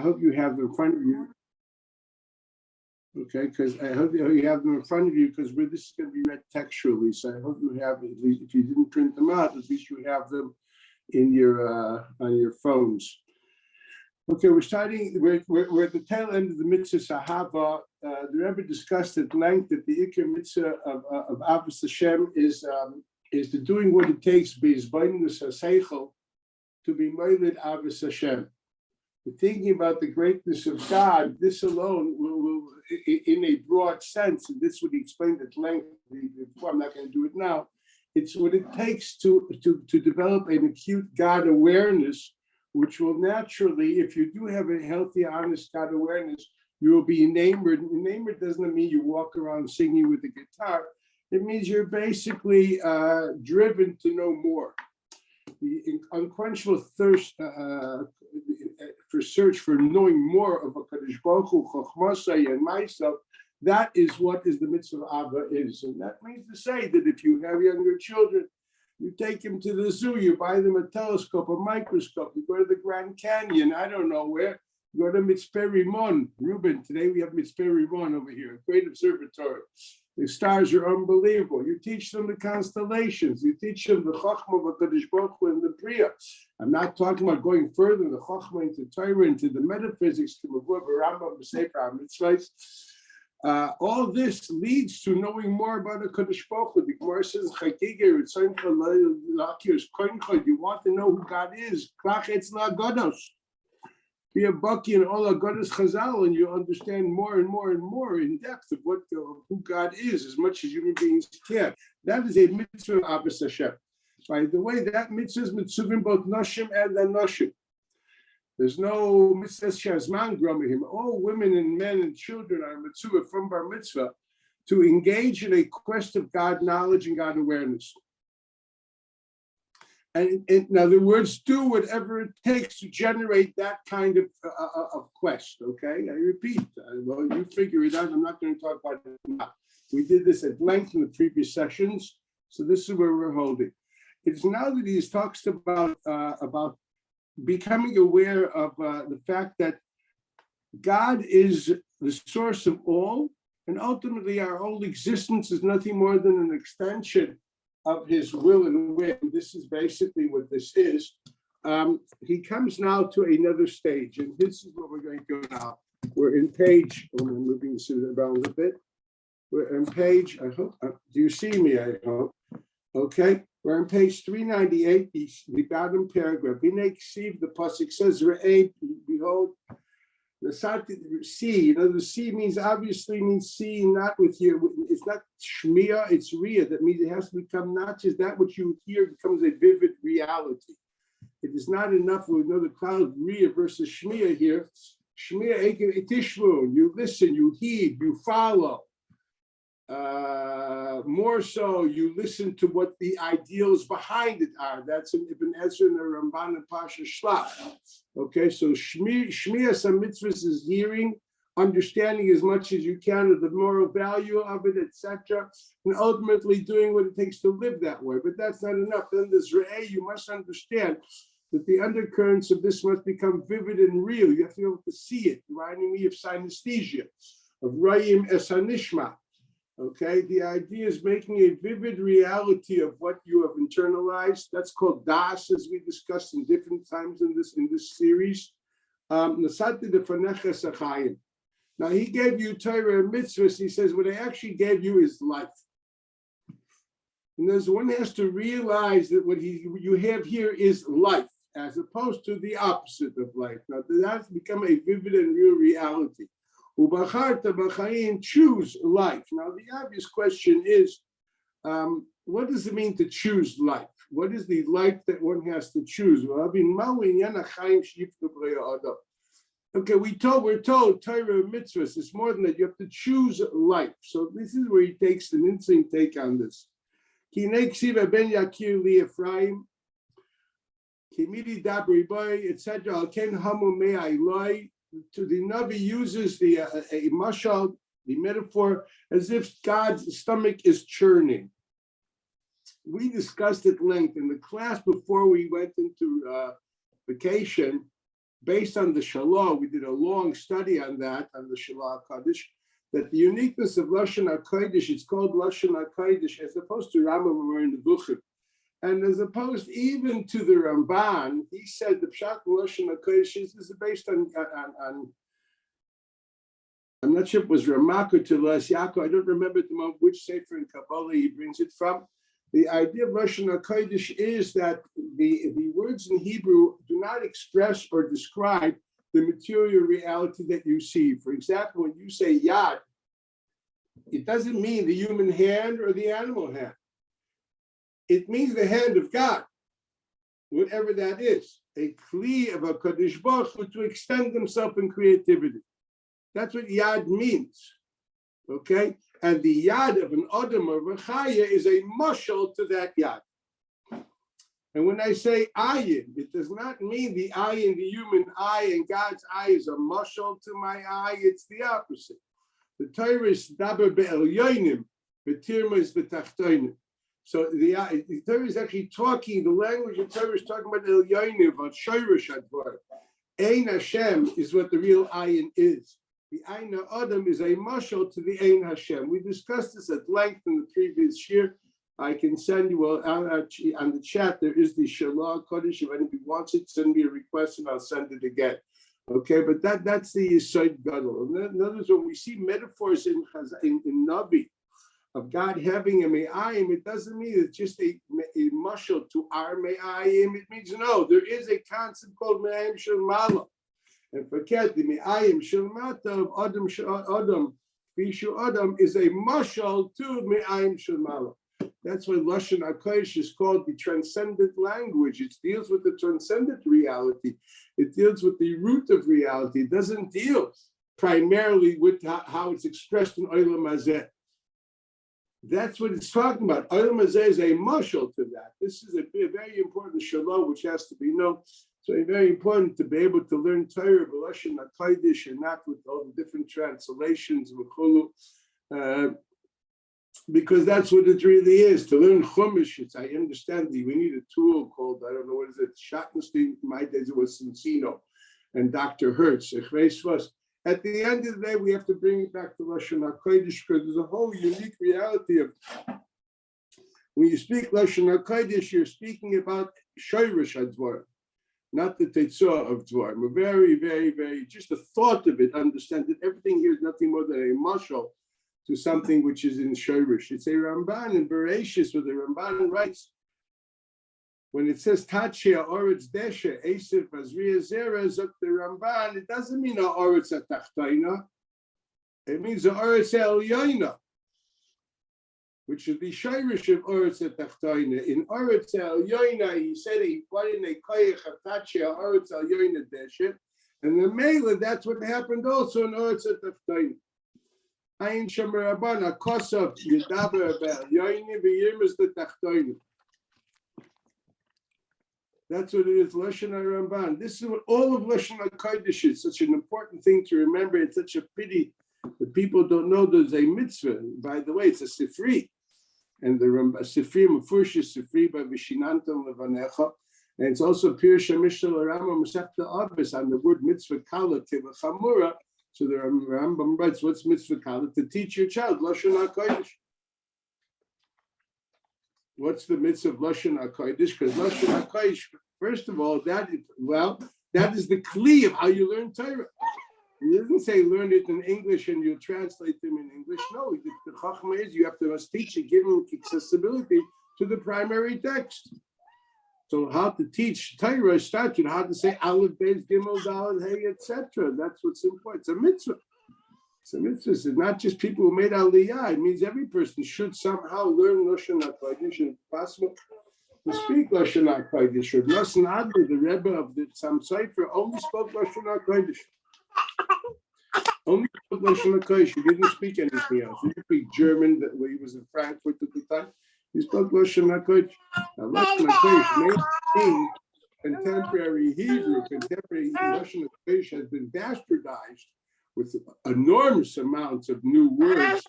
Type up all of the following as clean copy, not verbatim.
hope you have them in front of you. Okay, because I hope you have them in front of you because this is going to be read textually. So I hope you have, at least if you didn't print them out, at least you have them in your on your phones. Okay, we're at the tail end of the mitzvah Ahavat. The Rebbe discussed at length that the Ikar mitzvah of Ahavas Hashem is the doing what it takes, b'izbainus haseichel, to be moiled Ahavas Hashem. Thinking about the greatness of God, this alone will, in a broad sense, and this would be explained at length before, I'm not going to do it now, it's what it takes to develop an acute God awareness, which will naturally, if you do have a healthy, honest God awareness, you will be enamored. Enamored doesn't mean you walk around singing with a guitar. It means you're basically driven to know more. The unquenchable thirst for search for knowing more of HaKadosh Baruch Hu, Chochmasai, and myself, that is what is the mitzvah of Abba is. And that means to say that if you have younger children, you take them to the zoo, you buy them a telescope, a microscope, you go to the Grand Canyon, I don't know where, you go to Mitzpeh Rimon. Ruben, today we have Mitzpeh Rimon over here, a great observatory. The stars are unbelievable. You teach them the constellations. You teach them the Chochmah of HaKadosh Baruch Hu and the Priya. I'm not talking about going further, the Chochmah into Torah, into the metaphysics, to Mavuv, Rambam, Sefer HaMitzvahs. All this leads to knowing more about HaKadosh Baruch Hu. The Gemara says, you want to know who God is. Be a baki in all Agodas Chazal, and you'll understand more and more and more in depth of who God is, as much as human beings can. That is a mitzvah of Ahavas Hashem. By the way, that mitzvah is mitzvah both Nashim and Anoshim. There's no mitzvah shazman gromahim. All women and men and children are mitzvah from bar mitzvah to engage in a quest of God knowledge and God awareness. And in other words, do whatever it takes to generate that kind of quest, okay? I repeat, well, you figure it out. I'm not going to talk about it now. We did this at length in the previous sessions, so this is where we're holding. It's now that he talks about becoming aware of the fact that God is the source of all, and ultimately our whole existence is nothing more than an extension of his will and way. This is basically what this is. He comes now to another stage, and this is what we're going to go now. We're in page, I'm moving this around a bit. We're in page, I hope, do you see me, I hope? Okay, we're on page 398, the bottom paragraph. The pasuk says, behold, the see, the see obviously means seeing, not with your, it's not shmiya, it's riyah. That means it has to become not just that which you hear becomes a vivid reality. It is not enough with another cloud of riyah versus shmiya here. Shmiya, you listen, you heed, you follow. More so, you listen to what the ideals behind it are. That's in Ibn Ezra and the Ramban and Pasha Shlach. Okay, so Shmiya some mitzvahs is hearing, understanding as much as you can of the moral value of it, etc., and ultimately doing what it takes to live that way. But that's not enough. Then there's Re'eh, you must understand that the undercurrents of this must become vivid and real. You have to be able to see it, reminding me of synesthesia, of Rayim Esanishma. Okay, the idea is making a vivid reality of what you have internalized. That's called das, as we discussed in different times in this series. Now he gave you Torah and mitzvahs. He says what I actually gave you is life. And there's one has to realize that what you have here is life, as opposed to the opposite of life. Now that has become a vivid and real reality. Choose life. Now, the obvious question is, what does it mean to choose life? What is the life that one has to choose? Okay, we're told Torah mitzvahs. It's more than that. You have to choose life. So this is where he takes an interesting take on this. Etc. To the Navi uses the a mashal, the metaphor, as if God's stomach is churning. We discussed at length in the class before we went into vacation based on the Shalah, we did a long study on that, on the Shalah HaKadosh, that the uniqueness of Lashon HaKodesh, it's called Lashon HaKodesh, as opposed to Rambam or in the Bukhim. And as opposed even to the Ramban, he said the Pshat Lashon HaKodesh is based on, I'm not sure if it was Ramak or Telas Yaakov, I don't remember at the moment which Sefer in Kabbalah he brings it from. The idea of Lashon HaKodesh is that the words in Hebrew do not express or describe the material reality that you see. For example, when you say Yad, it doesn't mean the human hand or the animal hand. It means the hand of God, whatever that is, a kli of a Kadosh Baruch Hu to extend himself in creativity. That's what Yad means, okay? And the Yad of an Adam or a Chaya is a mashal to that Yad. And when I say ayin, it does not mean the ayin, the human eye, and God's eye is a mashal to my eye. It's the opposite. The Torah is daber be'elyonim, v'tirma is v'tachtoinim. So the Torah is actually talking, the language of Torah is talking about elyonim, about shoyrish advar. Ein Hashem is what the real ayin is. The Ein Adam is a mashal to the Ein Hashem. We discussed this at length in the previous year. I can send you on the chat. There is the Shalah Kodesh. If anybody wants it, send me a request and I'll send it again. Okay, but that's the Yesod Gadol. In other words, when we see metaphors in Navi of God having a me'ayim, it doesn't mean it's just a mashal to our me'ayim. It means no, there is a concept called me'ayim shel mala. And forget the me'ayim shel mata of Adam Fishu Adam is a mashal to me'ayim shel mala. That's why Lashon HaKodesh is called the transcendent language. It deals with the transcendent reality. It deals with the root of reality. It doesn't deal primarily with how it's expressed in Olam Hazeh. That's what it's talking about. Olam Hazeh is a mashal to that. This is a very important shalom which has to be known. So it's very important to be able to learn Torah, Lashon HaKodesh, and not with all the different translations, because that's what it really is. To learn Chumash, I understand we need a tool called, I don't know, what is it, Shatnestein, in my days it was Cincino, and Dr. Hertz. At the end of the day, we have to bring it back to Lashon HaKodesh, because there's a whole unique reality of, when you speak Lashon HaKodesh, you're speaking about Shoyrish HaDvar, not the Tetzah of Dvar. We're very, very, very, just the thought of it, understand that everything here is nothing more than a mashal to something which is in Shoyrish. It's a Ramban in Bereshis, where the Ramban writes, when it says Tachia Oretz Deshe, Esev Azriya Zera, Zok the Ramban, it doesn't mean a Oretz Atachtaina. It means a Oretz Elyoina, which is the Shoyrish of Oretz Atachtaina. In Oretz Elyoina, he said he put in a Koyach of Tachia Oretz Elyoina Deshe, and the Mela, that's what happened also in Oretz Atachtaina. Ein Shamarabana Kosov Yedaber Yoini V'Yirmas the Tachtoinu. That's what it is, Lashon HaRamban. This is what all of Lashon HaKodesh is. Such an important thing to remember. It's such a pity that people don't know there's a mitzvah. By the way, it's a sifri, and the sifri Mefurish is sifri by Vishinantam Levanecha, and it's also Pirush HaMishna L'Rama Masechta Abbas on the word mitzvah kala tivachamura. So the Rambam writes, what's mitzvah kala? To teach your child Lashon HaKodesh. What's the mitzvah of Lashon HaKodesh? Because Lashon HaKodesh, first of all, that is the kli of how you learn Torah. He doesn't say learn it in English and you translate them in English. No, the chachma is you have to teach it, give them accessibility to the primary text. So how to teach Torah starts with how to say Aleph, Beis, Gimel, Daled, Hey, etc. That's what's important. It's a mitzvah. It's a mitzvah. It's not just people who made Aliyah. It means every person should somehow learn Lashon HaKodesh, and if possible to speak Lashon HaKodesh. Rav Nosson Adler, the Rebbe of the Sam Sefer, only spoke Lashon HaKodesh. Only spoke Lashon HaKodesh. He didn't speak anything else. He didn't speak German, that way he was in Frankfurt at the time. He spoke Lashon HaKodesh. Now, Lashon HaKodesh may mean contemporary Hebrew. Contemporary Lashon HaKodesh has been bastardized with enormous amounts of new words,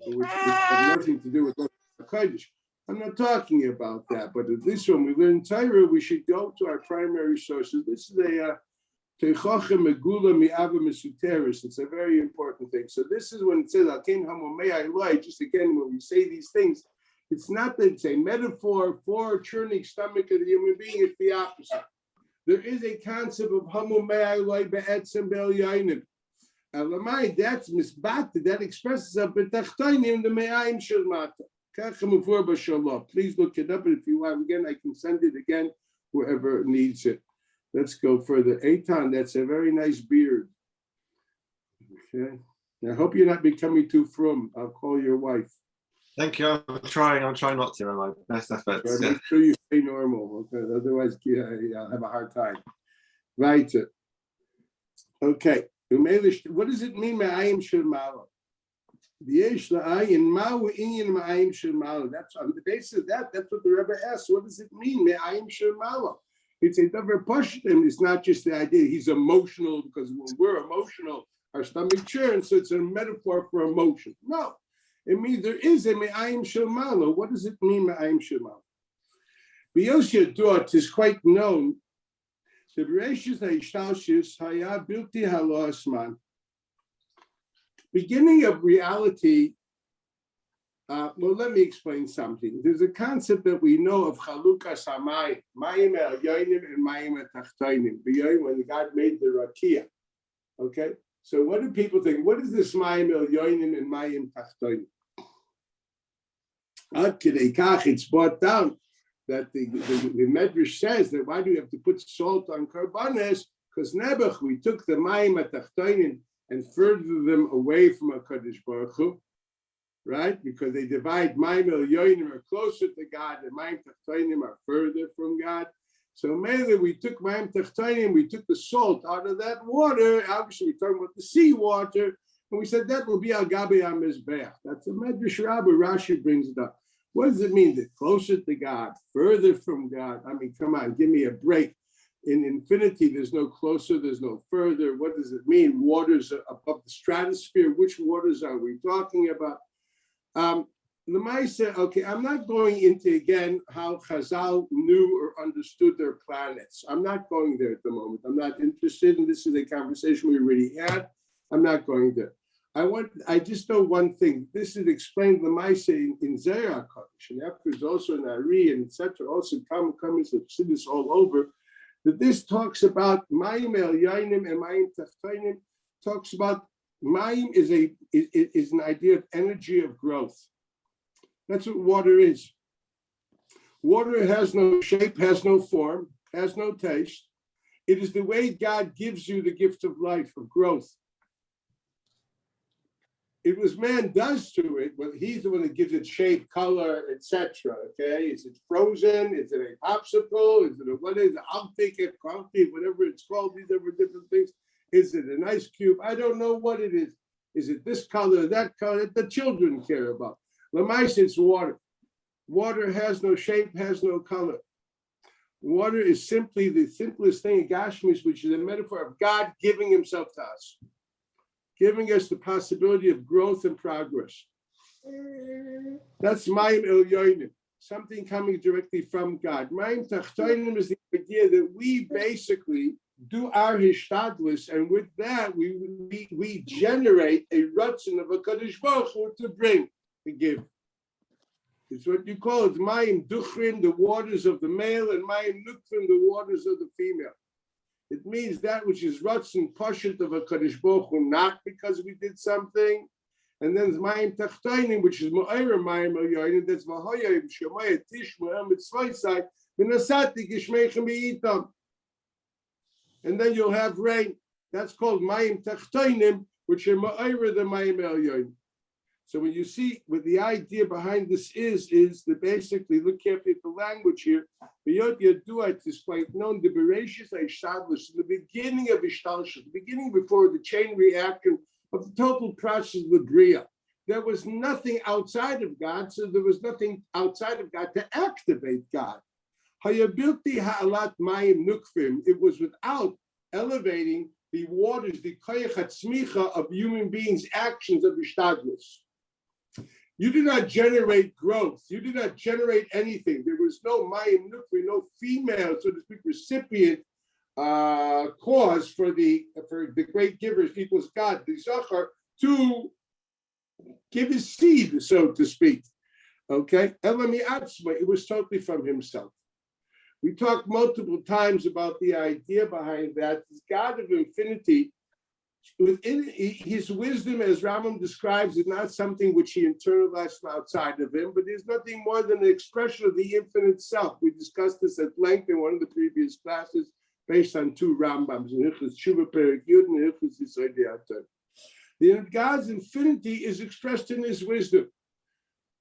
which have nothing to do with Lashon HaKodesh. I'm not talking about that, but at least when we learn Torah, we should go to our primary sources. This is It's a very important thing. So this is when it says, just again, when we say these things, it's not that it's a metaphor for churning stomach of the human being, it's the opposite. There is a concept of that's misbata, that expresses up the me'ayim shel mata. Please look it up, and if you want again, I can send it again, whoever needs it. Let's go further. Eitan, that's a very nice beard. Okay. I hope you're not becoming too frum. I'll call your wife. Thank you. I'm trying not to. My best efforts. Make sure you stay normal. Okay. Otherwise, I'll have a hard time. Right. Okay. What does it mean? Me'ayim shel mala. That's on the basis of that. That's what the Rebbe asks. What does it mean? Me'ayim shel mala. It's a different pashtim. It's not just the idea he's emotional, because when we're emotional, our stomach churns, so it's a metaphor for emotion. No, it means there is a me'ayim shel mala. What does it mean, me'ayim shel mala? B'yoshia Dort is quite known. The Bereshis ha'ishtalshis haya bilti halo asman. Beginning of reality. Well, let me explain something. There's a concept that we know of chalukas hamayim, mayim el yoinim and mayim el tachtainim. When God made the rakia, okay. So what do people think? What is this mayim el yoinim and mayim tachtainim? Ad kidei kach, it's brought down that the Medrash says that why do we have to put salt on karbanes? Because Nebuch, we took the mayim el tachtainim and furthered them away from HaKadosh Baruch Hu. Right? Because they divide Mayim El Yoinim are closer to God and Mayim Tachtainim are further from God. So mainly we took Mayim Tachtainim, we took the salt out of that water. Obviously we're talking about the seawater. And we said that will be Al Gabi HaMizbeach. That's a Medrash Rabbah. Rashi brings it up. What does it mean? That closer to God, further from God? I mean, come on, give me a break. In infinity, there's no closer, there's no further. What does it mean? Waters above the stratosphere. Which waters are we talking about? Okay, I'm not going into again how Chazal knew or understood their planets. I'm not going there at the moment. I'm not interested, and this is a conversation we already had. I'm not going there. I just know one thing. This is explained Lamaisa in Zayar Kodesh, and afterwards also in Ari and etc. Also comments of Chassidus all over. That this talks about Mayim El Yainim and Mayim Tachtainim. Talks about Mayim is an idea of energy of growth. That's what water is. Water has no shape, has no form, has no taste. It is the way God gives you the gift of life, of growth. It was man does to it, but he's the one that gives it shape, color, etc. Okay, is it frozen? Is it a popsicle? Is it what is it? I'll take it, coffee, whatever it's called. These are different things. Is it an ice cube? I don't know what it is. Is it this color, that color? The children care about. Lamais, it's water. Water has no shape, has no color. Water is simply the simplest thing in Gashmis, which is a metaphor of God giving himself to us, giving us the possibility of growth and progress. That's Mayim El Yoinim, something coming directly from God. Mayim Tachtainim is the idea that we basically do our hishtadlus, and with that we generate a rutzin of a Kadosh Baruch Hu to bring, to give. It's what you call it Mayim Duchrin, the waters of the male, and Mayim Nukrin, the waters of the female. It means that which is rutzin pashut of a Kadosh Baruch Hu, not because we did something. And then Mayim Tachtainim, which is Ma'ira Mayim El Yoinim, that's V'hoyayim Shemaya Tishma Mitzvaysai V'nasati Gishmeichem B'iyitam. And then you'll have rain. That's called Mayim Tachtainim, which are Ma'ira the Mayim El Yoinim. So when you see what the idea behind this is that basically, look carefully at the language here. It is quite known, the Bereshis Ha'ishtalshus, the beginning of Ishtalshus, the beginning before the chain reaction of the total process of the Bria. There was nothing outside of God, so there was nothing outside of God to activate God. Hayabilti ha'alat mayim nukfim. It was without elevating the waters, the koyach hatzmicha of human beings' actions of Ishtadlus. You did not generate growth. You did not generate anything. There was no mayim nukfim, no female, so to speak, recipient cause for the great givers equals God, the Zachar, to give his seed, so to speak. Okay, it was totally from himself. We talked multiple times about the idea behind that. This God of infinity, within his wisdom, as Rambam describes, is not something which he internalized from outside of him, but is nothing more than an expression of the infinite self. We discussed this at length in one of the previous classes, based on two Rambams, Shiur Perek Yud and Yisod Yatan. The God's infinity is expressed in his wisdom,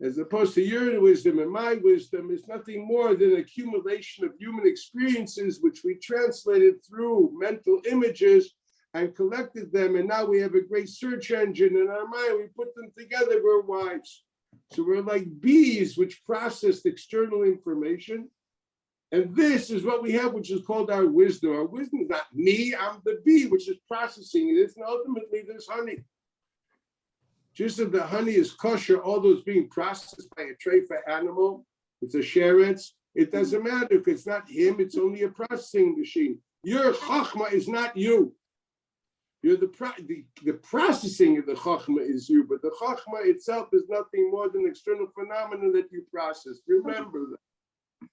as opposed to your wisdom and my wisdom. Is nothing more than an accumulation of human experiences which we translated through mental images and collected them, and now we have a great search engine in our mind. We put them together, we're wise. So we're like bees which processed external information. And this is what we have, which is called our wisdom. Our wisdom is not me, I'm the bee, which is processing it. And ultimately there's honey. Just as the honey is kosher, all those being processed by a treifa animal, it's a sheretz, it doesn't matter if it's not him, it's only a processing machine. Your chachma is not you. You're the processing of the chachma is you, but the chachma itself is nothing more than external phenomena that you process. Remember that.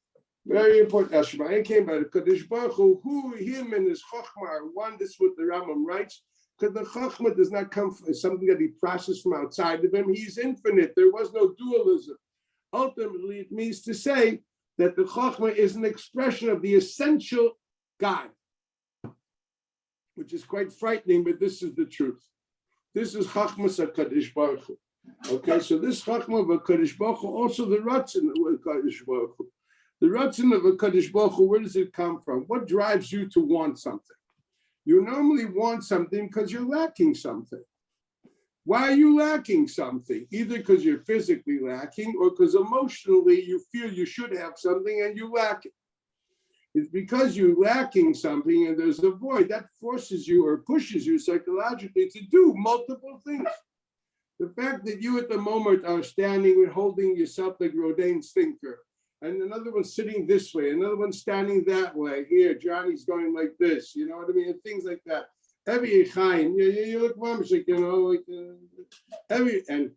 Very important. Ashmael came by the Kadosh Baruch Hu, him and his chachma are one. This is what the Rambam writes. Because the chachma does not come from something that he processed from outside of him. He's infinite. There was no dualism. Ultimately, it means to say that the chachma is an expression of the essential God, which is quite frightening, but this is the truth. This is Chachmas HaKadosh Baruch Hu. Okay, so this Chachma of HaKadosh Baruch Hu, also the Ratzon of HaKadosh Baruch Hu. The Ratzon of HaKadosh Baruch Hu, where does it come from? What drives you to want something? You normally want something because you're lacking something. Why are you lacking something? Either because you're physically lacking or because emotionally you feel you should have something and you lack it. It's because you're lacking something and there's a void that forces you or pushes you psychologically to do multiple things. The fact that you at the moment are standing and holding yourself like Rodin's thinker, and another one sitting this way, another one standing that way. Here, Johnny's going like this, you know what I mean? And things like that. Every Chaim, you look like, you know, like and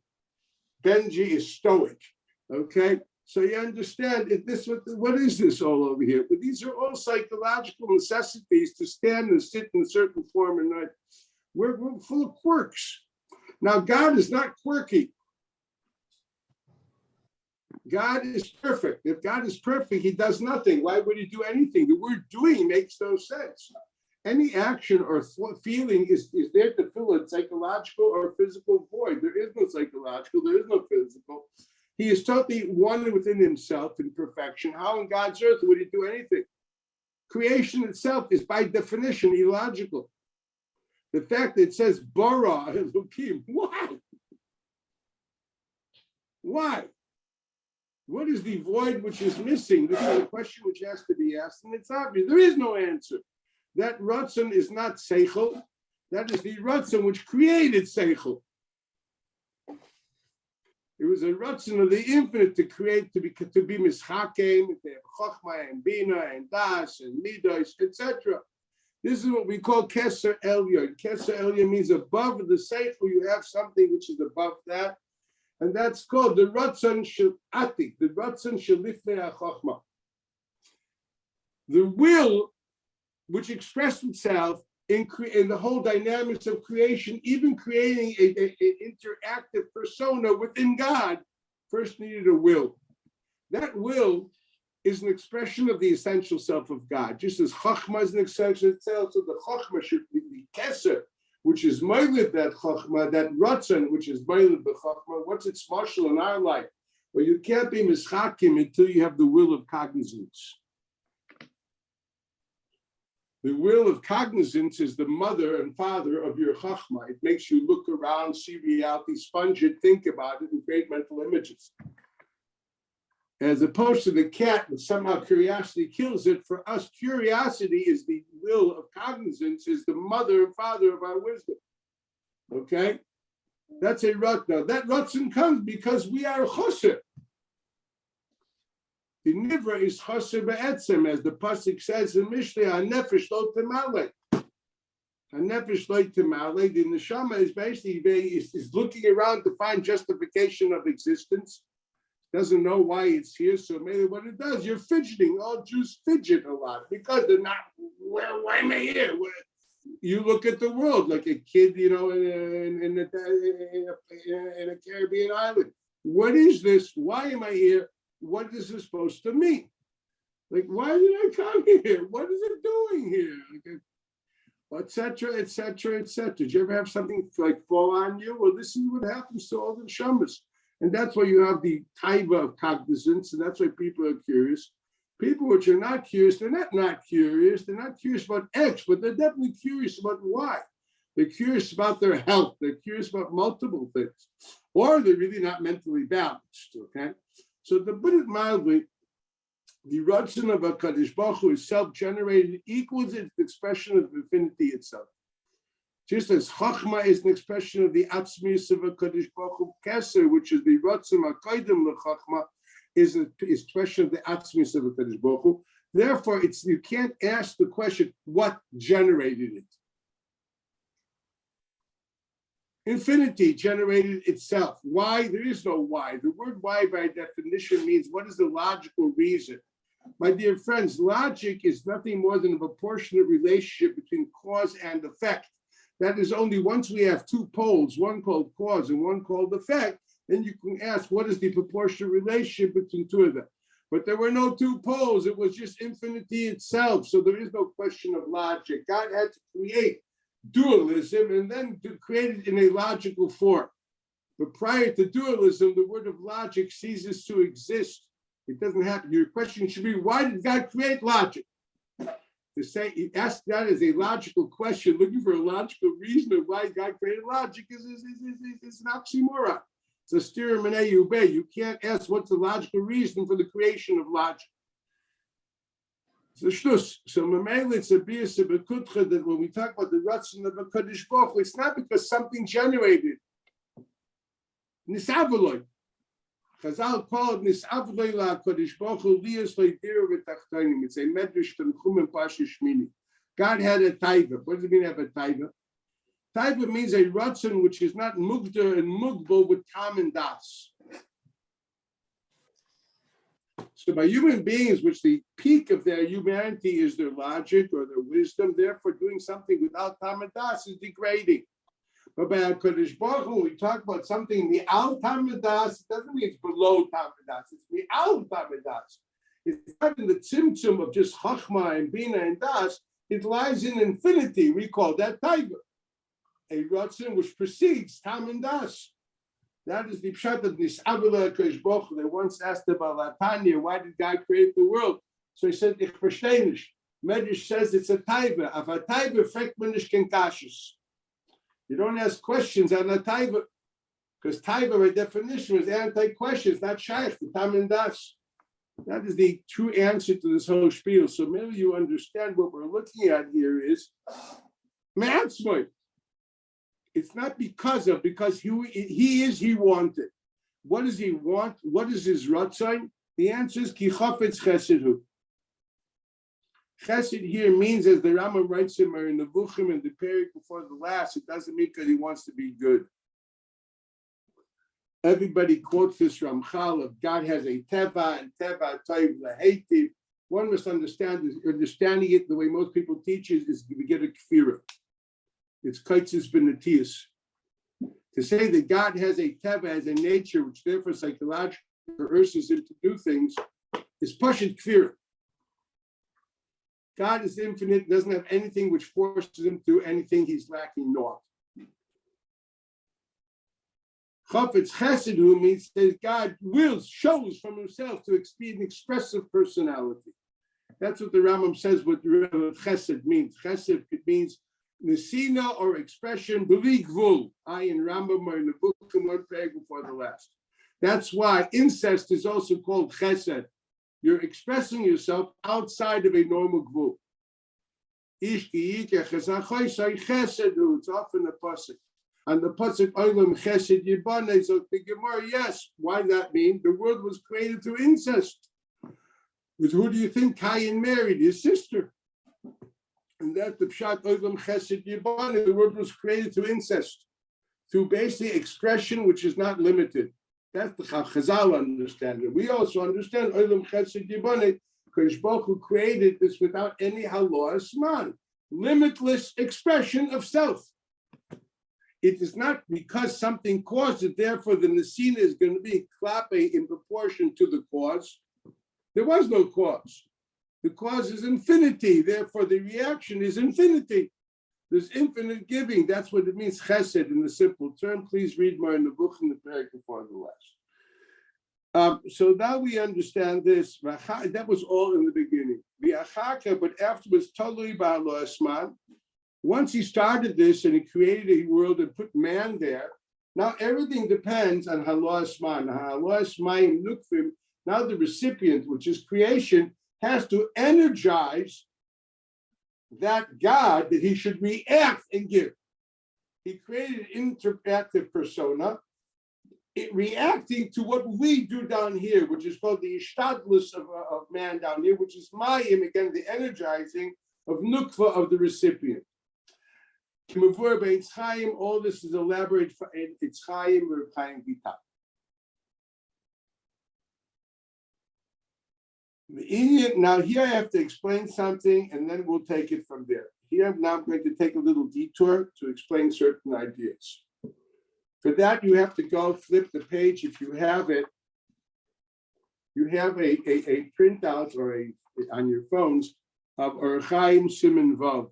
Benji is stoic, okay? So you understand what is this all over here? But these are all psychological necessities to stand and sit in a certain form and not. We're full of quirks. Now, God is not quirky. God is perfect. If God is perfect, he does nothing. Why would he do anything? The word doing makes no sense. Any action or feeling is there to fill a psychological or physical void. There is no psychological, there is no physical. He is totally one within himself in perfection. How in God's earth would he do anything? Creation itself is by definition illogical. The fact that it says bara Elokim, why? Why? What is the void which is missing? This is a question which has to be asked, and it's obvious. There is no answer. That Ratzon is not Seichel. That is the Ratzon which created Seichel. It was a Ratzon of the infinite to create, to be Mischakim, to have Chochmah and Bina and Das and Midos, etc. This is what we call Keser Elyon. Keser Elyon means above the Seichel, you have something which is above that. And that's called the Ratzon Shel Atik, the Ratzon Shel Lifnei HaChochmah. The will which expressed itself in the whole dynamics of creation, even creating an interactive persona within God, first needed a will. That will is an expression of the essential self of God. Just as Chochmah is an expression of itself, so the Chochmah should be the Keser, which is Moiled that Chochmah, that Ratzon, which is Moiled the Chochmah. What's its marshal in our life? Well, you can't be Mischakim until you have the will of cognizance. The will of cognizance is the mother and father of your Chachma. It makes you look around, see reality, sponge it, think about it, and create mental images. As opposed to the cat, that somehow curiosity kills it. For us, curiosity is the will of cognizance, is the mother and father of our wisdom. Okay? That's a Ratzon. That Ratzon comes because we are Choser. The nivra is chaser be'etzem, as the pasuk says in Mishlei, "Hanefesh lo temalei." Hanefesh lo temalei. The neshama is basically is looking around to find justification of existence. Doesn't know why it's here, so maybe what it does, you're fidgeting. All Jews fidget a lot because they're not. Why am I here? You look at the world like a kid, in a Caribbean island. What is this? Why am I here? What is this supposed to mean? Like, why did I come here? What is it doing here? Etc., etc., etc. Did you ever have something like fall on you? Well, this is what happens to all the neshamas. And that's why you have the taiva of cognizance, and that's why people are curious. People which are not curious, they're not curious. They're not curious about X, but they're definitely curious about Y. They're curious about their health. They're curious about multiple things. Or they're really not mentally balanced, okay? So to put it mildly, the Ratzon of HaKadosh Baruch Hu is self-generated, equals its expression of infinity itself. Just as Chachma is an expression of the Atzmius of HaKadosh Baruch Hu, Keser, which is the Ratzon HaKaidem LeChachma, is an expression of the Atzmius of HaKadosh Baruch Hu. Therefore, you can't ask the question, what generated it? Infinity generated itself. Why? There is no why. The word why by definition means what is the logical reason? My dear friends, logic is nothing more than a proportionate relationship between cause and effect. That is only once we have two poles, one called cause and one called effect, then you can ask what is the proportionate relationship between two of them. But there were no two poles. It was just infinity itself. So there is no question of logic. God had to create dualism and then to create it in a logical form. But prior to dualism, the word of logic ceases to exist. It doesn't happen. Your question should be, why did God create logic? To say, ask that as a logical question, looking for a logical reason of why God created logic is an oxymoron. It's a stira minei ubei. You can't ask what's the logical reason for the creation of logic. It's a shtus. So Mamela, it's a bias of a kutcha that when we talk about the Ratzon of a Kadosh Baruch Hu, it's not because something generated. Nisavaloy. Chazal call it Nisavaloy la Kadosh Baruch Hu liyas lo'idira v'tachtonim. It's a medrash from Chum Pasha Shmini. God had a taiva. What does it mean have a taiva? Taiva means a Ratzon which is not mugdar and mugbal with tam and das. So by human beings, which the peak of their humanity is their logic or their wisdom, therefore doing something without tam and das is degrading. But by HaKadosh Baruch Hu, we talk about something mi'al tam and das, it doesn't mean it's below tam and das, it's mi'al tam and das. It's not in the tzimtzum of just chachma and bina and das, it lies in infinity. We call that taiva, a ratzon which precedes tam and das. That is the pshat of Nisavila HaKadosh Baruch Hu. They once asked about Latanya, why did God create the world? So he said, Ich verstehe nicht. Medrash says it's a taiva. Of a taiva, fragt man nicht kein kashus. You don't ask questions on a taiva, because taiva by definition is anti-questions, not shaykh, the tam and das. That is the true answer to this whole spiel. So maybe you understand what we're looking at here is Ma'atzmoy. It's not because he wanted. What does he want? What is his ratzon? The answer is ki chafetz chesed hu. Chesed here means, as the Rambam writes in the Nevuchim and the period before the last, it doesn't mean because he wants to be good. Everybody quotes this Ramchal of God has a teva and teva toiv lehetiv. One must understanding it the way most people teach is to get a kfira. It's kaitzis benetius. To say that God has a teva, has a nature, which therefore psychologically coerces him to do things, is pashut kfira. God is infinite, doesn't have anything which forces him to do anything he's lacking naught. Chafetz chesed hu means that God shows from himself to be an expressive personality. That's what the Rambam says what chesed means. Chesed means nesina or expression, b'li gvul. I in Rambam are in the book one page before the last. That's why incest is also called chesed. You're expressing yourself outside of a normal gvul. It's often a pasuk. And the pasuk olam chesed yibaneh. So the Gemara, yes. Why does that mean? The world was created through incest. With who do you think Cain married? His sister. And that's the Pshat Olam Chesed Yibani. The word was created through incest, through basically expression which is not limited. That's the Chazal understanding. We also understand Olam Chesed Yibani, because Baruch Hu created this without any halos man, limitless expression of self. It is not because something caused it, therefore the Nesina is going to be klape in proportion to the cause. There was no cause. The cause is infinity, therefore the reaction is infinity. There's infinite giving. That's what it means, chesed, in the simple term. Please read more in the book in the paragraph before the last. So now we understand this. That was all in the beginning. But afterwards, totally ba'alo asman. Once he started this and he created a world and put man there, now everything depends on halo asman. Halo asman nukvim. Now the recipient, which is creation, has to energize that God that he should react and give. He created an interactive persona, reacting to what we do down here, which is called the ishtadlus of man down here, which is mayim, again, the energizing of nukva of the recipient. All this is elaborated in Eitz Chaim or Chaim Vital. Now here I have to explain something and then we'll take it from there. Here now I'm going to take a little detour to explain certain ideas. For that you have to go flip the page if you have it. You have a printout or on your phones of Or Chaim Siman Vav.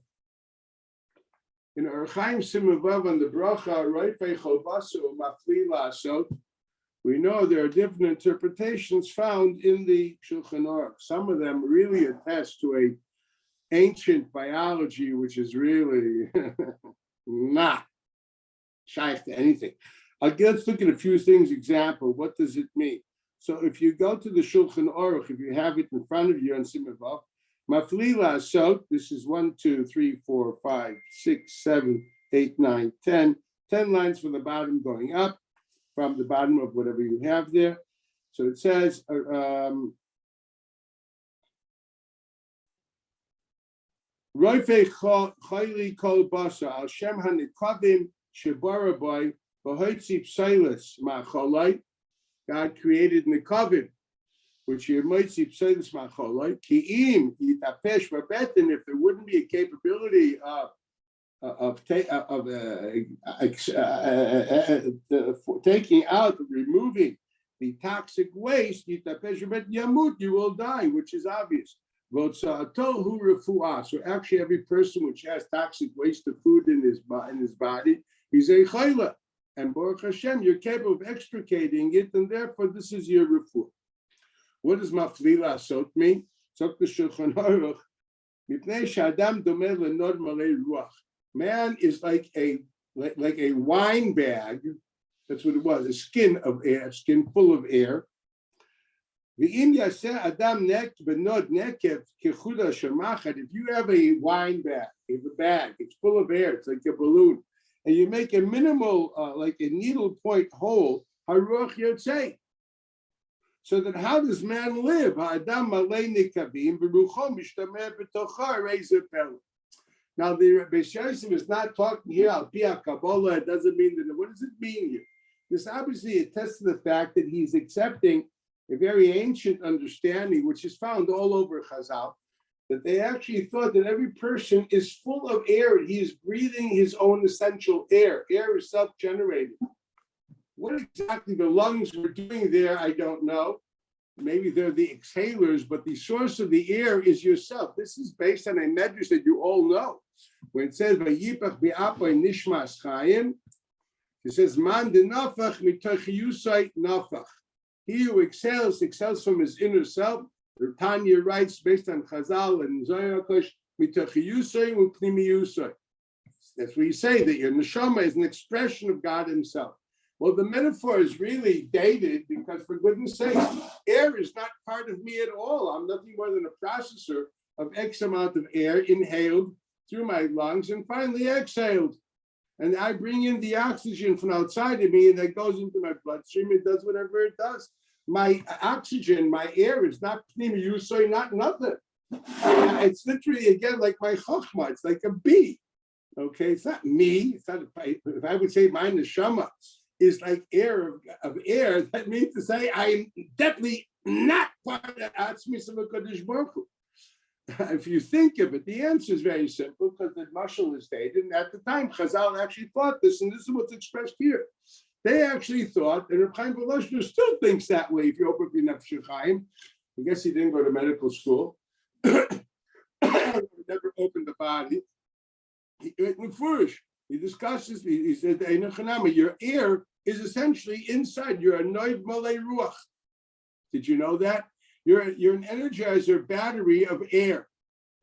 In Or Chaim Siman Vav on the bracha Roifei Chobasu Mafli Lasot, we know there are different interpretations found in the Shulchan Aruch. Some of them really attest to a ancient biology, which is really not shaykh to anything. Let's look at a few things. Example, what does it mean? So if you go to the Shulchan Aruch, if you have it in front of you on Siman Vav, Mafli Lasot, this is 1, 2, 3, 4, 5, 6, 7, 8, 9, 10. 10 lines from the bottom going up, from the bottom of whatever you have there. So it says, Roifei chayli kol basa al shem hanikavim shebarabai v'hoitzi pseilis ma'cholai. God created nikavim, which he moitzi pseilis ma'cholai. Ki'im yitapesh v'betin, if there wouldn't be a capability of taking out, removing the toxic waste, you will die, which is obvious. So actually, every person which has toxic waste of food in his body, he's a chayla. And Baruch Hashem, you're capable of extricating it, and therefore this is your refuah. What does mafli lasot mean? Zok the Shulchan Aruch, mipnei she'adam domeh lenod malei ruach. Man is like a wine bag. That's what it was, a skin of air, a skin full of air. If you have a wine bag, you have a bag, it's full of air, it's like a balloon, and you make a minimal, like a needle point hole, haruach yotzei. So then how does man live? Now, the Beis Yosef is not talking here al pi Kabbalah. It doesn't mean that. What does it mean here? This obviously attests to the fact that he's accepting a very ancient understanding, which is found all over Chazal, that they actually thought that every person is full of air and he is breathing his own essential air. Air is self-generated. What exactly the lungs were doing there, I don't know. Maybe they're the exhalers, but the source of the air is yourself. This is based on a medrash that you all know. When it says "Vayipach bi'apoy nishmas chayim," it says "Man denafach mitochiyusay nafach." He who excels from his inner self. Tanya writes based on Chazal and Zohar Kosh mitochiyusay u'pnimiyusay. That's where you say that your neshama is an expression of God Himself. Well, the metaphor is really dated because, for goodness sake, air is not part of me at all. I'm nothing more than a processor of X amount of air inhaled through my lungs and finally exhaled. And I bring in the oxygen from outside of me and that goes into my bloodstream. It does whatever it does. My oxygen, my air is not pnimi yusoi, not nothing. It's literally, again, like my chokhmah. It's like a bee. Okay, it's not me. It's not. If I would say my neshama is like air of air, that means to say I'm definitely not part of Atzmis of a Kodesh Baruch Hu. If you think of it, the answer is very simple because the mashal is stated, and at the time Chazal actually thought this, and this is what's expressed here. They actually thought, and Reb Chaim Volozhiner still thinks that way. If you open up your Nefesh Chaim, I guess he didn't go to medical school. Never opened the body. He discusses. He said, "Your air is essentially inside. You're a noid malei ruach." Did you know that? You're an energizer battery of air.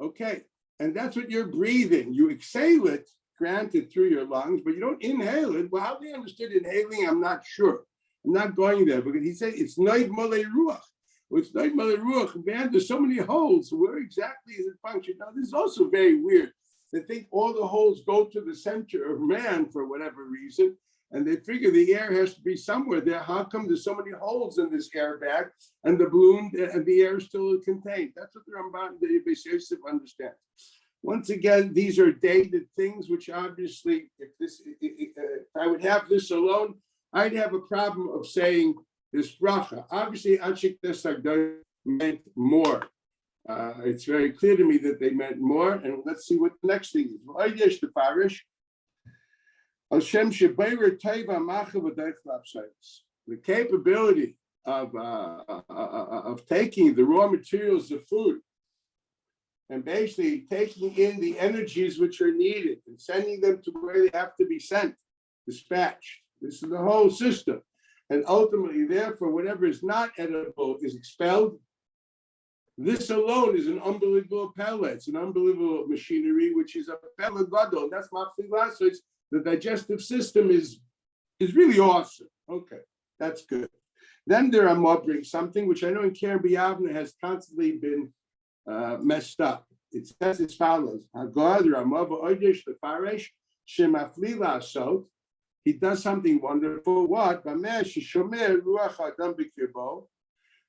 Okay, and that's what you're breathing. You exhale it, granted, through your lungs, but you don't inhale it. Well, how they understood inhaling, I'm not sure. I'm not going there because he said it's noid malei ruach. Well, it's noid malei ruach. Man, there's so many holes. Where exactly is it function? Now, this is also very weird. They think all the holes go to the center of man for whatever reason, and they figure the air has to be somewhere there. How come there's so many holes in this air bag and the balloon and the air is still contained? That's what the Ramban, the Beis Yosef understands. Once again, these are dated things, which obviously, if I would have this alone, I'd have a problem of saying this bracha. Obviously, Anshik Tesagdar meant more. It's very clear to me that they meant more, and let's see what the next thing is. The capability of taking the raw materials of food and basically taking in the energies which are needed and sending them to where they have to be sent, dispatched. This is the whole system. And ultimately, therefore, whatever is not edible is expelled. This alone is an unbelievable pellet. It's an unbelievable machinery, which is a pellet gadol. That's maflilah. So it's the digestive system is really awesome. Okay, that's good. Then there Ramah brings something which I know in Keren B'Yavne has constantly been messed up. It says as follows: Hagad Ramah v'odesh lefaresh shemaflilah sot. He does something wonderful. What? Bamesh shomer ruach adam b'kirbo.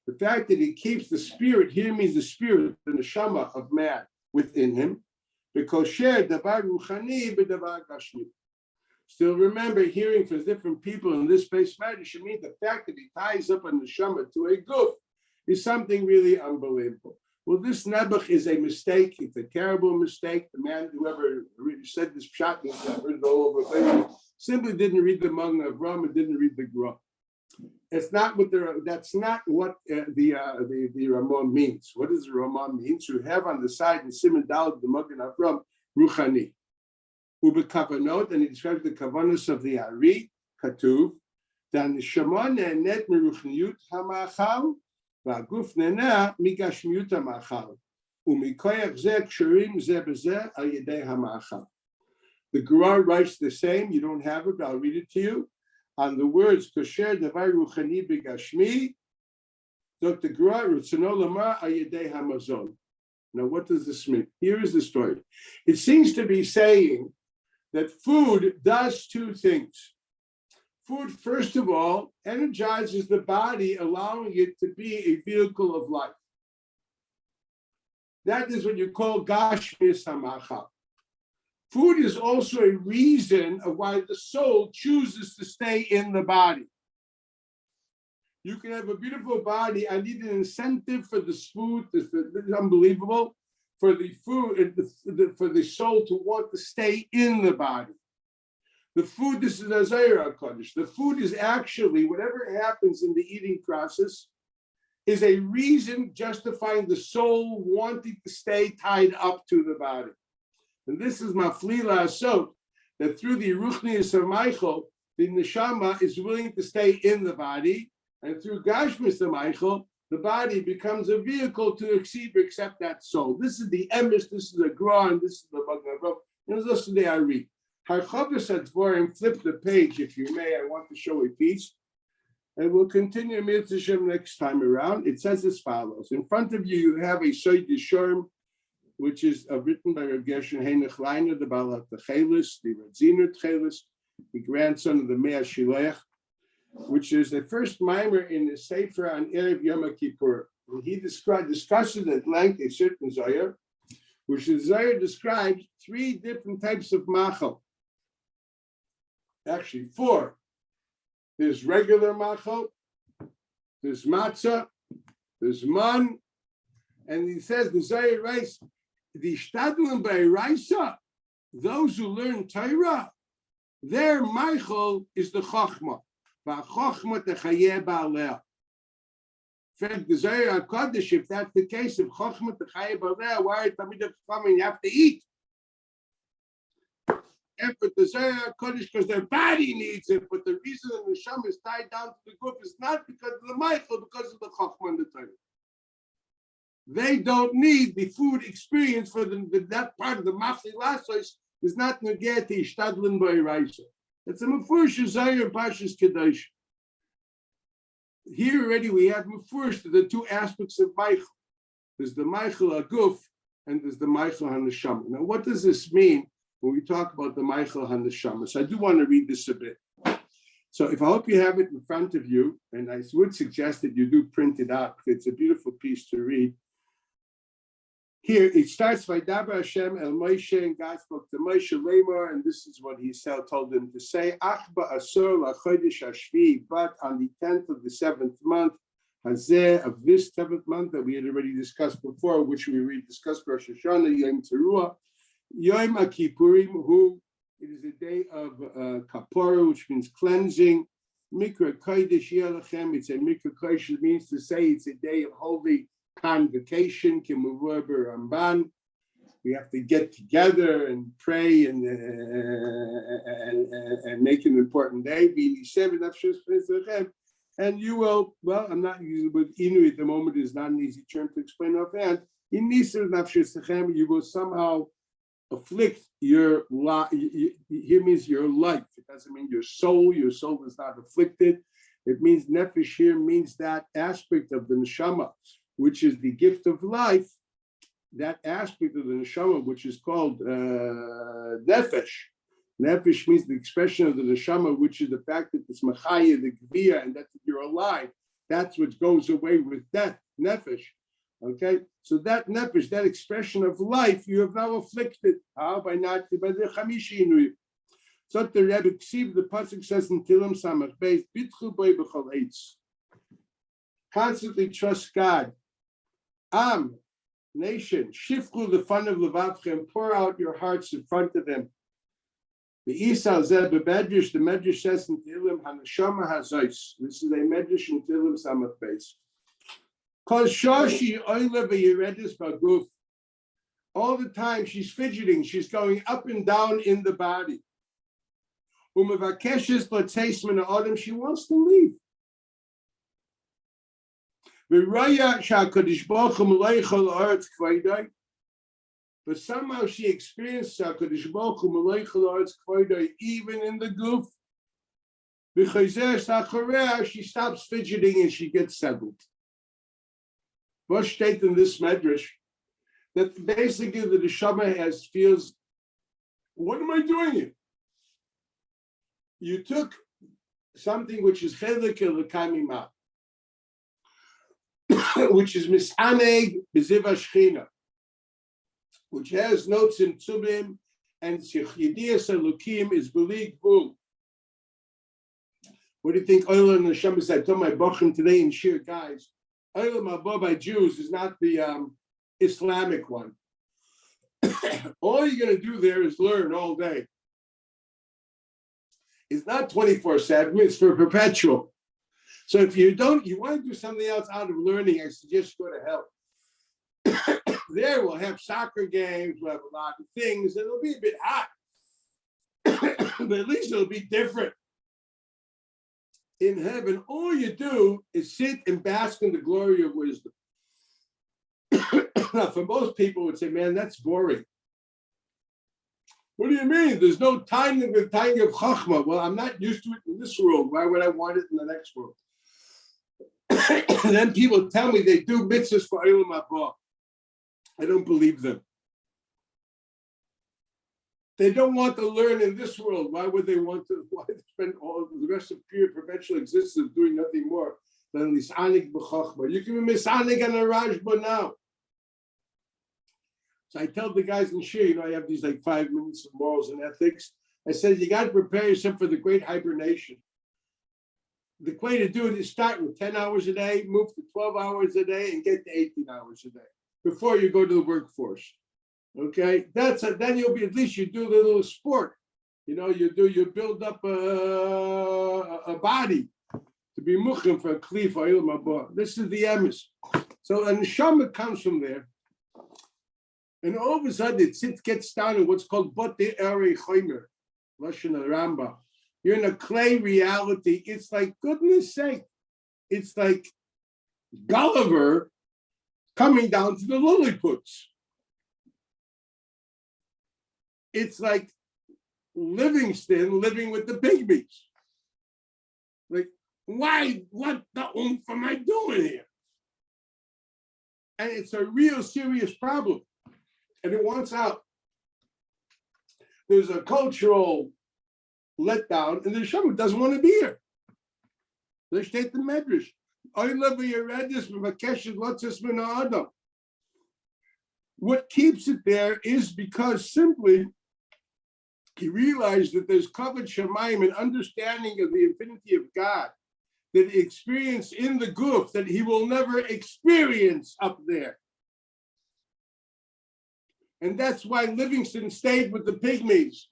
The fact that he keeps the spirit, here means the spirit, the neshama of man within him, because share davar ruchani b'davar gashmi. Still remember, hearing from different people in this space matter should mean the fact that he ties up a neshama to a guf is something really unbelievable. Well, this nebuch is a mistake. It's a terrible mistake. The man, whoever said this shot, heard it all over, simply didn't read the Magen Avraham and didn't read the Gra. It's not what that's not what the Ramah means. What does the Ramah mean? So you have on the side in Siman Daled the Magen Avraham Ruchani. Ube kavanot, and he describes the kavanos of the Ari Katuv. Dan Neshama ne'enet meruchniyut hamachal va'guf ne'ena migashmiyut hamachal umikoyach zeh kshurim zeh b'zeh al yedei hamachal. The Gemara writes the same. You don't have it, but I'll read it to you. On the words kosher davar ruchani b'gashmi, Dr. Gra Ritzono Lamar Ayedei Hamazon. Now, what does this mean? Here is the story. It seems to be saying that food does two things. Food, first of all, energizes the body, allowing it to be a vehicle of life. That is what you call Gashmis Hamachal. Food is also a reason of why the soul chooses to stay in the body. You can have a beautiful body. I need an incentive for this food. This is unbelievable. For the food, for the soul to want to stay in the body. The food, this is Azayra Kodesh. The food is actually, whatever happens in the eating process, is a reason justifying the soul wanting to stay tied up to the body. And this is Maflila Asot, that through the Ruchnius of Michael, the Neshama is willing to stay in the body, and through Gashmis of Michael, the body becomes a vehicle to accept that soul. This is the emes, this is the gra, and this is the Magen. And this is also the Ari. Harchavas Advorim, flip the page if you may. I want to show a piece. And we'll continue Mitzvah Hashem next time around. It says as follows. In front of you, you have a Soid Yishorim, which is written by Rav Gershon Heinrich Leiner, the Baal HaTchelis, the Radziner Tchelis, the grandson of the Mea Shiloach. which is the first mimer in the Sefer on Erev Yom Kippur. And he discusses at length a certain Zohar, which the Zohar describes 3 different types of machal. Actually, 4. There's regular machal, there's matzah, there's man, and he says, the Zohar writes, the Shtadlin by Raisa, those who learn Torah, their machal is the Chochmah. V'chochmah techayeh ba'aleh. In fact, the Zohar HaKadosh, if that's the case, if Chochmah techayeh ba'aleh, why are Talmidei Chachamim you have to eat? And but the Zohar HaKadosh, because their body needs it, but the reason the neshama is tied down to the group is not because of the machal, because of the Chochmah and the Torah. They don't need the food experience for that part of the machli lasos is not negati shtadlin by raisa. It's a mefurish Zohar Parshas Kedosh. Here already we have mefurish the 2 aspects of Michael. There's the Michael Aguf and there's the Michael HaNeshama. Now, what does this mean when we talk about the Michael HaNeshama? So I do want to read this a bit. So if I hope you have it in front of you, and I would suggest that you do print it out because it's a beautiful piece to read. Here it starts by Dabar Hashem El Moshe, and God spoke to Moshe Lamar, and this is what he told him to say. Achba Asur LaChodesh Hashvi, but on the 10th of the 7th month, Hazeh of this 7th month that we had already discussed before, which we discussed Rosh Hashanah, Yom Teruah, Yom Kippurim, who it is a day of Kapora, which means cleansing. Mikra Kodesh Yelachem, it's a Mikra Kodesh, it means to say it's a day of holy convocation. We have to get together and pray and make an important day. And you will, well, I'm not using with Inu at the moment, is not an easy term to explain offhand. You will somehow afflict your life. Here means your life. It doesn't mean your soul. Your soul is not afflicted. It means nefesh here means that aspect of the neshama, which is the gift of life, that aspect of the neshama, which is called nefesh. Nefesh means the expression of the neshama, which is the fact that it's machaya, the gvia, and that you're alive. That's what goes away with death, nefesh. Okay, so that nefesh, that expression of life, you have now afflicted. How? By the chamishi inuim. So the Rebbe Ksiv, the pasuk says in Tilim Samach Beis, bitchu boi b'chol eitz. Constantly trust God. Nation, shifchu the fun of levavchem, pour out your hearts in front of Him. The Isal Zeb Medrash, the Medrash says in Tilim Hanashama Hazois. This is a Medrash in Tilim Samach Beis. Because Shoshi Oile V'Yeredis Baguf. All the time she's fidgeting, she's going up and down in the body. Umevakeshes L'Tzeisman Adam, she wants to leave. But somehow she experienced HaKadosh Baruch Hu even in the goof. She stops fidgeting and she gets settled. What's stated in this medrash that basically the neshama feels, what am I doing here? You took something which is chelik l'kamima, which is misaneg b'ziva shchina, which has notes in tzubim, and yediyas elukim is belig bul. What do you think? Oil and Hashem said, I told my bochum today in Shiur, guys, Oil Mabah by Jews is not the Islamic one. All you're going to do there is learn all day. It's not 24/7, it's for perpetual. So if you want to do something else out of learning, I suggest you go to hell. There we'll have soccer games, we'll have a lot of things, and it'll be a bit hot. But at least it'll be different. In heaven, all you do is sit and bask in the glory of wisdom. Now, for most people would say, man, that's boring. What do you mean? There's no timing of chachma. Well, I'm not used to it in this world. Why would I want it in the next world? And then people tell me they do mitzvahs for Olam Haba. I don't believe them. They don't want to learn in this world. Why would they want to? Why spend all the rest of pure perpetual existence doing nothing more than lisanik b'chachma? You can be misanik and a rajba now. So I tell the guys in Shiur, I have these like 5 minutes of morals and ethics. I said, you got to prepare yourself for the great hibernation. The way to do it is start with 10 hours a day, move to 12 hours a day, and get to 18 hours a day before you go to the workforce. Okay, then you'll be, at least you do a little sport. You build up a body to be muchim for a kli for ilm haba. This is the emes. So a neshama comes from there, and all of a sudden it gets down in what's called bate ere chomer, lashon Rambam. You're in a clay reality. It's like, goodness sake, it's like Gulliver coming down to the Lilliputs. It's like Livingston living with the pygmies. Like, why? What the oomph am I doing here? And it's a real serious problem. And it wants out. There's a cultural letdown, and the Hashem doesn't want to be here. Let's take the medrash. What keeps it there is because simply he realized that there's kavod shamayim, an understanding of the infinity of God that he experienced in the guf that he will never experience up there. And that's why Livingston stayed with the pygmies.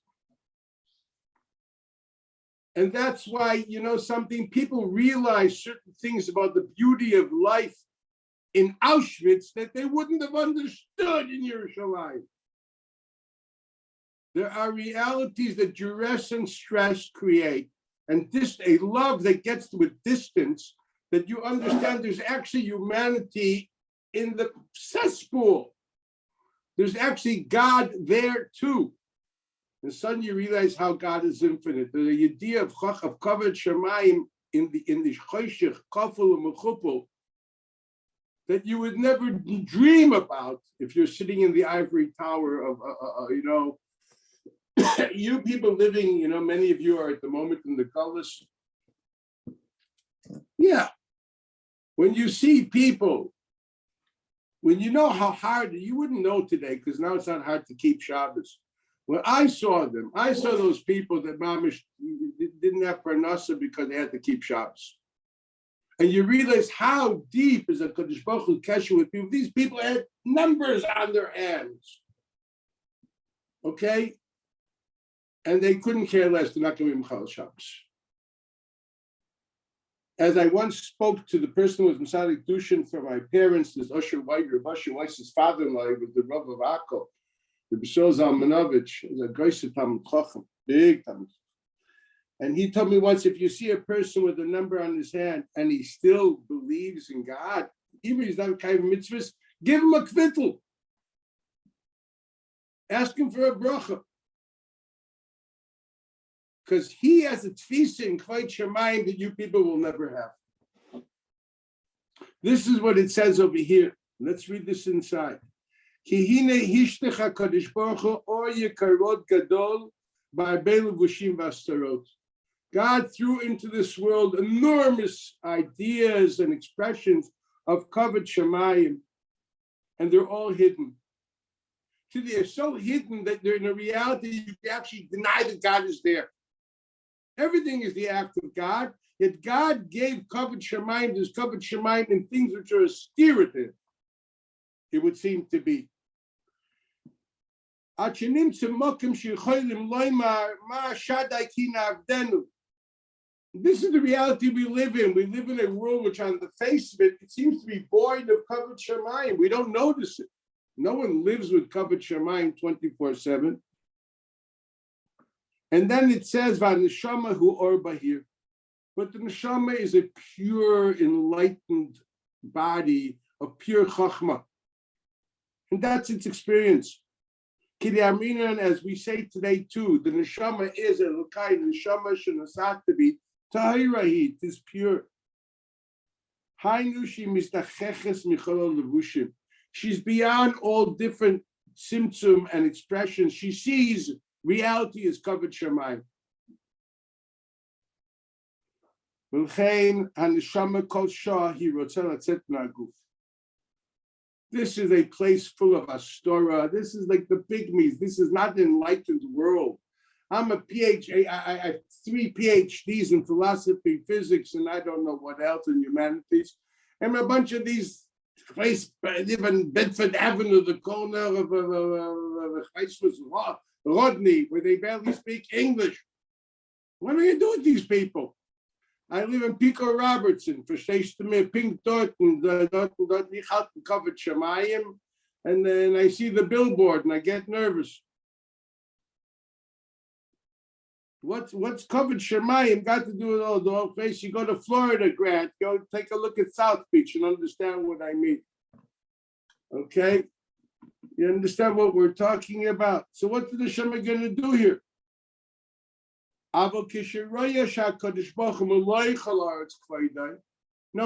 And that's why, something, people realize certain things about the beauty of life in Auschwitz that they wouldn't have understood in Yerushalayim. There are realities that duress and stress create, and this a love that gets to a distance that you understand there's actually humanity in the cesspool. There's actually God there too. And suddenly you realize how God is infinite. The idea of kavod shamayim in the choshech, kaful and mechupul, that you would never dream about if you're sitting in the ivory tower of, you people living, many of you are at the moment in the Gullus. Yeah. When you see people, when you know how hard, you wouldn't know today because now it's not hard to keep Shabbos. When I saw them, I saw those people that mamish didn't have parnasa because they had to keep Shabbos. And you realize how deep is a Kadosh Baruch Hu kesher with people. These people had numbers on their hands. Okay? And they couldn't care less. They're not going to be Mechal Shabbos. As I once spoke to the person who was Masadik Dushin for my parents, this Usher White, Rav Usher White's father-in-law, was the Rav of Akko. The B'Shol Zalmanovich is a great Talmid Chacham, big Talmid. And he told me once, if you see a person with a number on his hand and he still believes in God, even if he's not kind of mitzvahs, give him a kvittel. Ask him for a bracha. Because he has a tfisa in Kvod Shamayim that you people will never have. This is what it says over here. Let's read this inside. God threw into this world enormous ideas and expressions of kavod shamayim, and they're all hidden. So they're so hidden that they're in a reality you can actually deny that God is there. Everything is the act of God, yet God gave kavod shamayim, there's kavod shamayim in things which are austere to him, it would seem to be. This is the reality we live in. We live in a world which on the face of it, it seems to be void of kavod shamayim. We don't notice it. No one lives with kavod shamayim 24/7. And then it says, "V'neshama hu or bahir," but the neshama is a pure, enlightened body of pure chachma, and that's its experience. Kidyamin, as we say today too, the neshama is a l'kai neshama shenasat to be tahirahi. It is pure. Hainushi mistacheches michol levushim. She's beyond all different symptom and expressions. She sees Reality is covered Shemayim. This is a place full of Astora. This is like the pygmies. This is not an enlightened world. I'm a PhD. I have 3 PhDs in philosophy, physics, and I don't know what else in humanities. And a bunch of these place live in Bedford Avenue, the corner of Rodney, where they barely speak English. What am I going to do with these people? I live in Pico Robertson, verstehst du mir, pink dort, ich halt covered Shemayim, and then I see the billboard and I get nervous. What's covered Shemayim got to do with all the whole place? You go to Florida, Grant, go take a look at South Beach and understand what I mean. Okay? You understand what we're talking about? So what's the Hashem going to do here? No,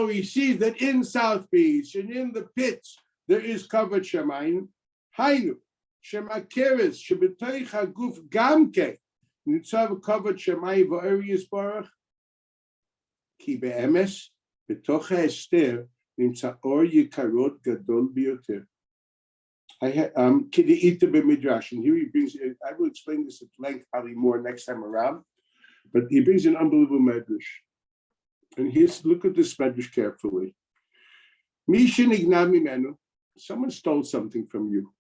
he sees that in South Beach and in the pits there is covered Shemayim. Hainu, Shemakeres, Shebetoicha Guf Gamke, Nitzav covered Shemayim Va'arius Baruch, Ki Be'emes, Betocha Esther, Nimtza Or Yikarot Gadol Bioter. I had Kidi'ita B'Midrash, and here he brings, I will explain this at length, probably more next time around. But he brings an unbelievable medrash. And here's, look at this medrash carefully. Mishin ignami menu, someone stole something from you.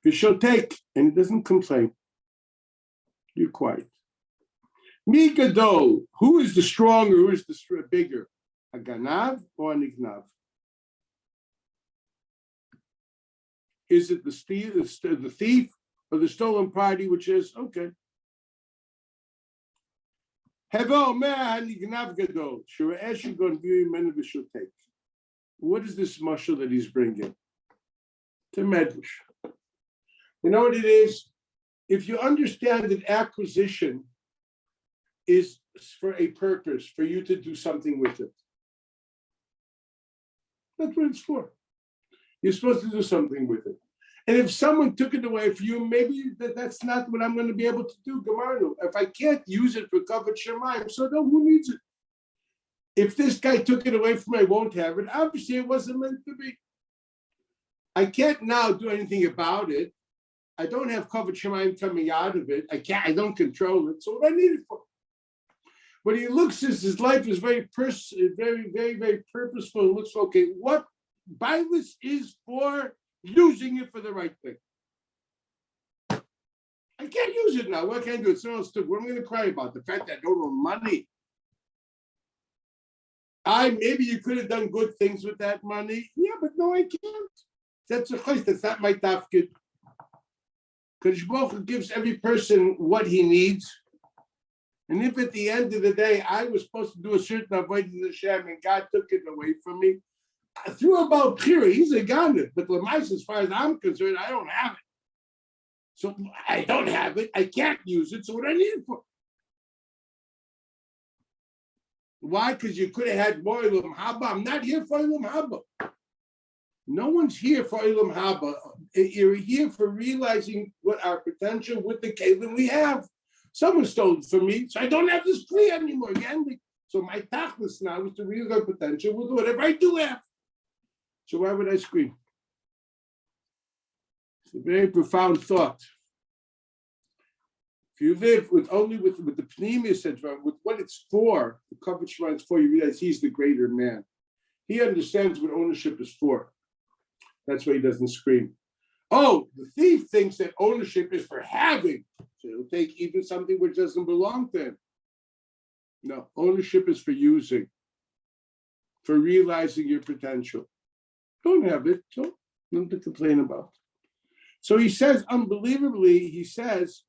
You shall take, and he doesn't complain. You're quiet. Mi gadol, who is the stronger, who is the bigger? A ganav or an ignav? Is it the thief or the stolen party, which is, okay. What is this mashal that he's bringing? To medrash. You know what it is? If you understand that acquisition is for a purpose, for you to do something with it. That's what it's for. You're supposed to do something with it. And if someone took it away from you, maybe that's not what I'm going to be able to do, Gamarnu. If I can't use it for covered Shemayim, so no, who needs it? If this guy took it away from me, I won't have it. Obviously, it wasn't meant to be. I can't now do anything about it. I don't have covered Shemayim coming out of it. I don't control it. So what I need it for? When he looks, his life is very, very, very, very purposeful. It looks okay. What Bibles is for? Using it for the right thing. I can't use it now. What can I do? It's so stupid. What am I going to cry about? The fact that I don't own money. Maybe you could have done good things with that money. Yeah, but no, I can't. That's a choice. That's not my tafkid. Because Baruch Hu gives every person what he needs. And if at the end of the day I was supposed to do a certain avodah to Hashem and God took it away from me, through about Piri, he's a Gandhi, but Lamais, as far as I'm concerned, I don't have it. So I don't have it, I can't use it, so what do I need it for? Why? Because you could have had more Ilam Haba. I'm not here for Ilam Haba. No one's here for Ilam Haba. You're here for realizing what our potential with the Kalim we have. Someone stole it from me, so I don't have this plea anymore again. So my tachlis now is to realize our potential. We'll do whatever I do have. So why would I scream? It's a very profound thought. If you live with the Pneumius Center, with what it's for, the covered Shemayim is for, you realize he's the greater man. He understands what ownership is for. That's why he doesn't scream. Oh, the thief thinks that ownership is for having. So he'll take even something which doesn't belong to him. No, ownership is for using, for realizing your potential. Don't have it, so nothing to complain about. So he says, unbelievably, he says,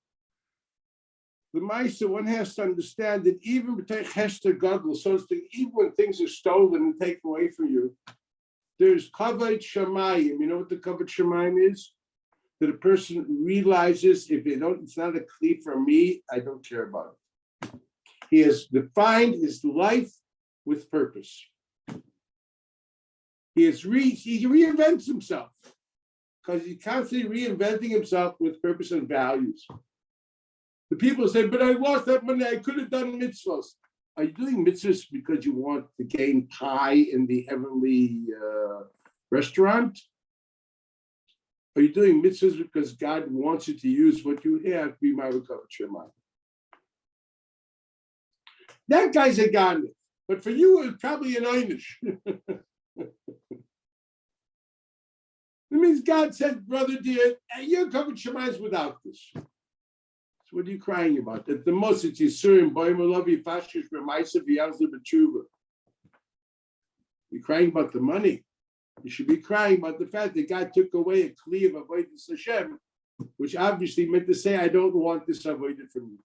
the Maisa, one has to understand that even Hester Gadol, so to speak, even when things are stolen and taken away from you, there's Kavod Shemayim. You know what the Kavod Shemayim is? That a person realizes it's not a kli for me, I don't care about it. He has defined his life with purpose. He reinvents himself. because he's constantly reinventing himself with purpose and values. The people say, but I lost that money, I could have done mitzvahs. Are you doing mitzvahs because you want to gain pie in the heavenly restaurant? Are you doing mitzvahs because God wants you to use what you have to be my recovered Shemai? That guy's a Gandhi, but for you, it's probably an Einish. It means God said, brother dear, you're covered Shemais without this. So what are you crying about? That the most it's Yisurim, Boimolovi, Fashish, Remaisa, V'yazli, B'tshuva. You're crying about the money. You should be crying about the fact that God took away a kli of avodas Hashem, which obviously meant to say, I don't want this avoided from you.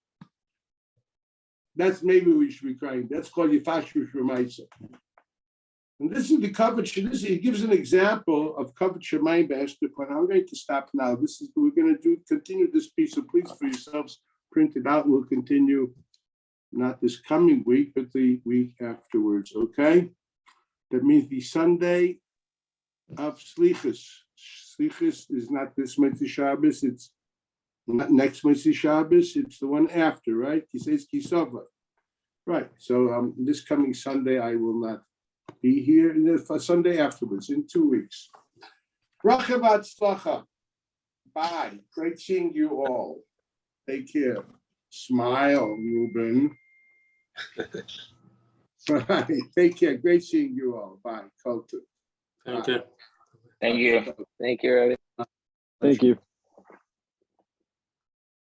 That's maybe we should be crying. That's called Yifashush Remaisa. And this is the covered. He gives an example of covered Shemayim Be'eshtukon. I'm going to stop now. We're going to continue this piece. So please, for yourselves, print it out. We'll continue not this coming week, but the week afterwards. Okay. That means the Sunday of Slichus. Slichus is not this Mitzvah Shabbos. It's not next Mitzvah Shabbos. It's the one after, right? He says Kisova. Right. So this coming Sunday, I will not be here. And the Sunday afterwards, in 2 weeks. Ahavat Slacha. Bye. Great seeing you all. Take care. Smile, Ruben. Bye. Take care. Great seeing you all. Bye. Kultu. Thank you. Thank you. Thank you, Rabbi. Thank you.